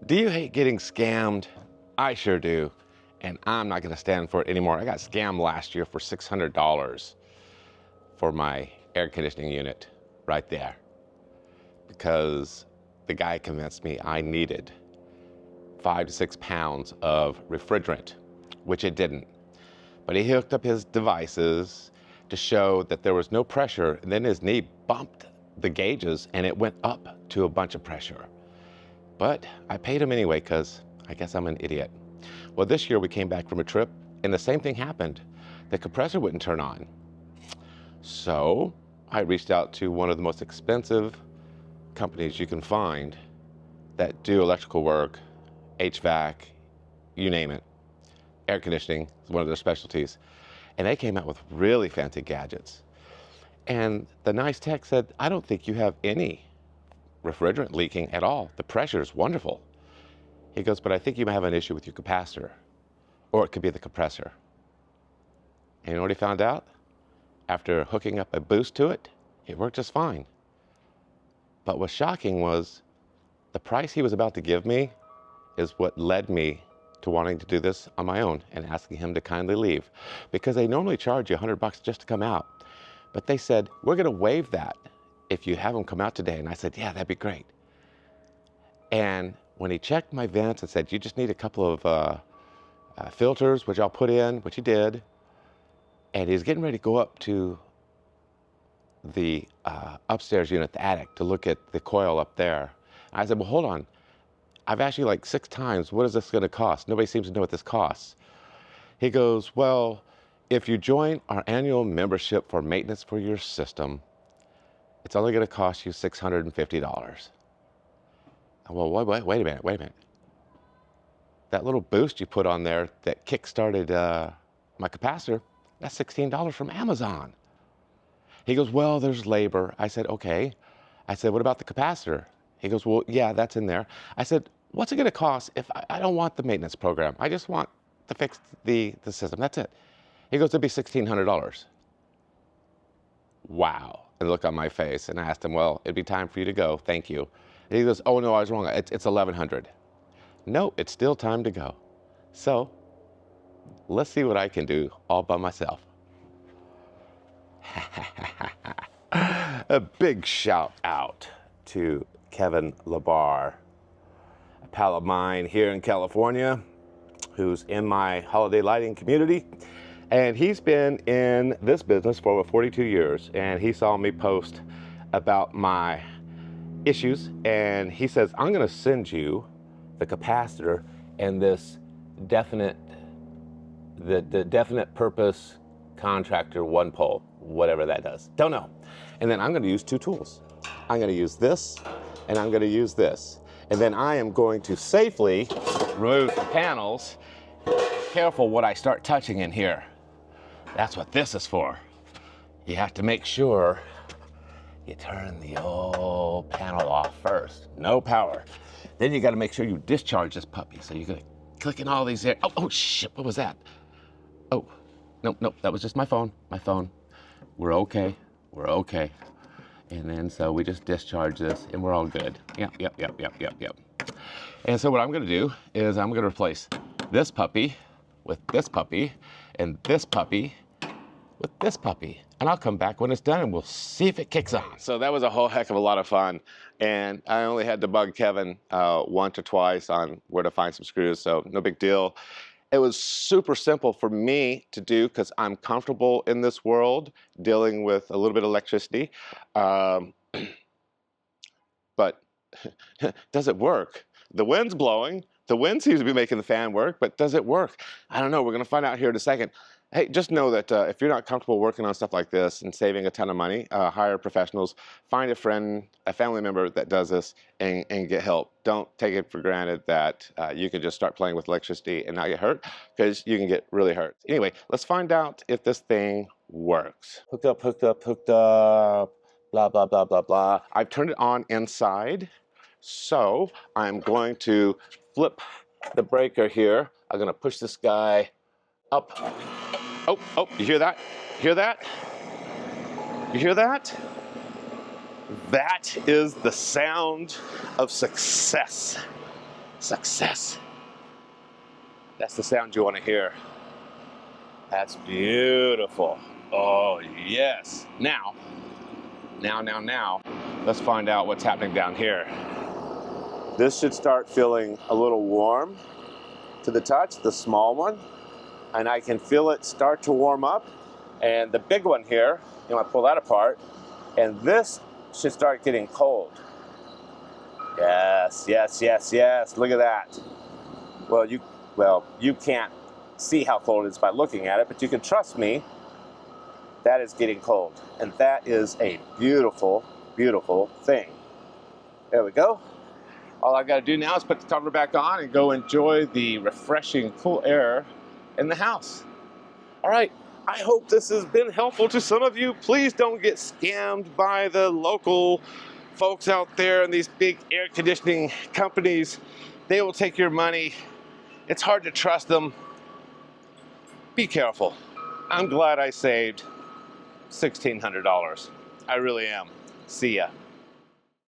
Do you hate getting scammed? I sure do. And I'm not gonna stand for it anymore. I got scammed last year for $600 for my air conditioning unit right there because the guy convinced me I needed 5 to 6 pounds of refrigerant, which it didn't. But he hooked up his devices to show that there was no pressure, and then his knee bumped the gauges and it went up to a bunch of pressure. But I paid him anyway because I guess I'm an idiot. Well, this year we came back from a trip and the same thing happened. The compressor wouldn't turn on. So I reached out to one of the most expensive companies you can find that do electrical work, HVAC, you name it. Air conditioning is one of their specialties. And they came out with really fancy gadgets. And the nice tech said, I don't think you have any refrigerant leaking at all. The pressure is wonderful. He goes, but I think you may have an issue with your capacitor, or it could be the compressor. And you know what he found out? After hooking up a boost to it, it worked just fine. But what's shocking was the price he was about to give me is what led me to wanting to do this on my own and asking him to kindly leave, because they normally charge you $100 just to come out. But they said, we're gonna waive that if you have them come out today. And I said, yeah, that'd be great. And when he checked my vents and said, you just need a couple of filters, which I'll put in, which he did. And he's getting ready to go up to the upstairs unit, the attic, to look at the coil up there. And I said, well, hold on. I've asked you like 6 times, what is this gonna cost? Nobody seems to know what this costs. He goes, well, if you join our annual membership for maintenance for your system, it's only gonna cost you $650. Well, wait a minute. That little boost you put on there that kick-started my capacitor, that's $16 from Amazon. He goes, well, there's labor. I said, okay. I said, what about the capacitor? He goes, well, yeah, that's in there. I said, what's it gonna cost if I don't want the maintenance program? I just want to fix the system, that's it. He goes, it'd be $1,600. Wow, and look on my face. And I asked him, well, it'd be time for you to go, thank you. And he goes, oh no, I was wrong, it's $1,100. No, it's still time to go. So, let's see what I can do all by myself. A big shout out to Kevin Labar, a pal of mine here in California, who's in my holiday lighting community. And he's been in this business for over 42 years. And he saw me post about my issues. And he says, I'm gonna send you the capacitor and this definite purpose contractor 1-pole, whatever that does. Don't know. And then I'm gonna use 2 tools. I'm gonna use this and I'm gonna use this. And then I am going to safely remove the panels. Careful what I start touching in here. That's what this is for. You have to make sure you turn the old panel off first. No power. Then you gotta make sure you discharge this puppy. So you're gonna click in all these here. Oh shit, what was that? Oh, nope, that was just my phone. We're okay. And then so we just discharge this and we're all good. Yep. And so what I'm gonna do is I'm gonna replace this puppy with this puppy and this puppy with this puppy. And I'll come back when it's done and we'll see if it kicks on. So that was a whole heck of a lot of fun. And I only had to bug Kevin once or twice on where to find some screws, so no big deal. It was super simple for me to do because I'm comfortable in this world dealing with a little bit of electricity. But does it work? The wind's blowing. The wind seems to be making the fan work, but does it work? I don't know. We're going to find out here in a second. Hey, just know that if you're not comfortable working on stuff like this and saving a ton of money, hire professionals, find a friend, a family member that does this and get help. Don't take it for granted that you can just start playing with electricity and not get hurt, because you can get really hurt. Anyway, let's find out if this thing works. Hooked up, blah, blah, blah, blah, blah. I've turned it on inside. So I'm going to flip the breaker here. I'm gonna push this guy up. Oh, you hear that? You hear that? That is the sound of success. Success. That's the sound you want to hear. That's beautiful. Oh, yes. Now, let's find out what's happening down here. This should start feeling a little warm to the touch, the small one, and I can feel it start to warm up. And the big one here, you know, I pull that apart, and this should start getting cold. Yes, yes, yes, yes. Look at that. Well, you can't see how cold it is by looking at it, but you can trust me. That is getting cold, and that is a beautiful, beautiful thing. There we go. All I got to do now is put the cover back on and go enjoy the refreshing, cool air in the house. All right. I hope this has been helpful to some of you. Please don't get scammed by the local folks out there and these big air conditioning companies. They will take your money. It's hard to trust them. Be careful. I'm glad I saved $1,600. I really am. See ya.